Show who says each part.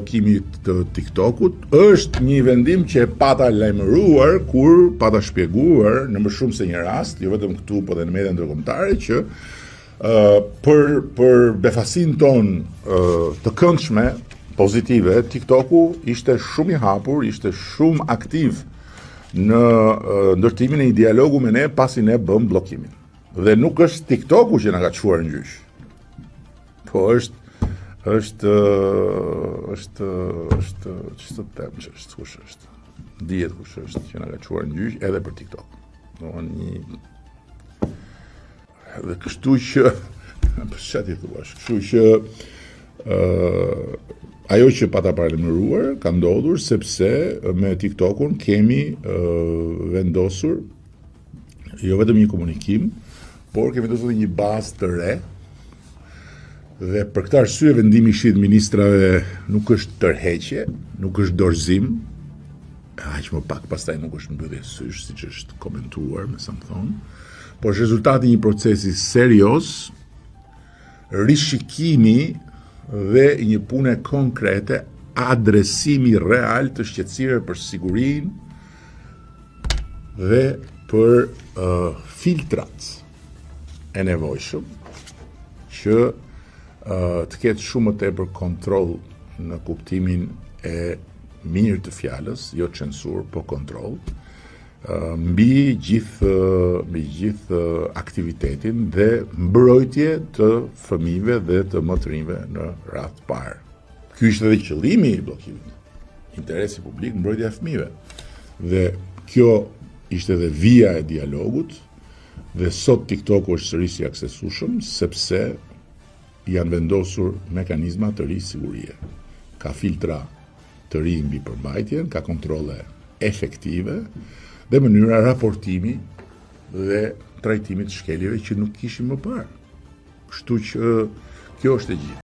Speaker 1: Blokimit të TikTokut është një vendim që e pata lajmëruar kur pata shpjeguar në më shumë se një rast, jo vetëm këtu, po dhe në media ndërkombëtare, që për befasin ton të këndshme pozitive, TikToku ishte shumë i hapur, ishte shumë aktiv në ndërtimin e një dialogu me ne pasi ne bëm bllokimin. Dhe nuk është TikToku që na ka çuar në gjyq, po është ç'të them që është kush është. Dihet kush është që na ka çuar në gjyq edhe për TikTok. Dhe kështu që çfarë thua? Kështu që ajo që pata paralajmëruar ka ndodhur sepse me TikTokun kemi vendosur jo vetëm një komunikim, por kemi vendosur një bazë të re. Dhe për këtë arsye vendimi i Këshillit të Ministrave nuk është tërheqje, nuk është dorëzim, aq më pak pastaj nuk është mbyllje sysh, siç është komentuar, me sa më thonë, por është rezultati i një procesi serioz, rishikimi dhe një pune konkrete, adresimi real të shqetësirave për sigurinë dhe për filtrat e nevojshëm që të ketë shumë më tepër kontroll në kuptimin e mirë të fjalës, jo censur, po kontroll, mbi gjithë aktivitetin dhe mbrojtje të fëmijëve dhe të më të rinjve në radhë të parë. Ky ishte edhe qëllimi i bllokimit. Interesi publik, mbrojtja e fëmijëve. Dhe kjo ishte edhe vija e dialogut, dhe sot TikToku është sërish i aksesueshëm sepse janë vendosur mekanizma të ri sigurie. Ka filtra të ri mbi përmbajtjen, ka kontrolle efektive dhe mënyra raportimi dhe trajtimit të shkeljeve që nuk kishim më parë. Kështu që kjo është e gjithë.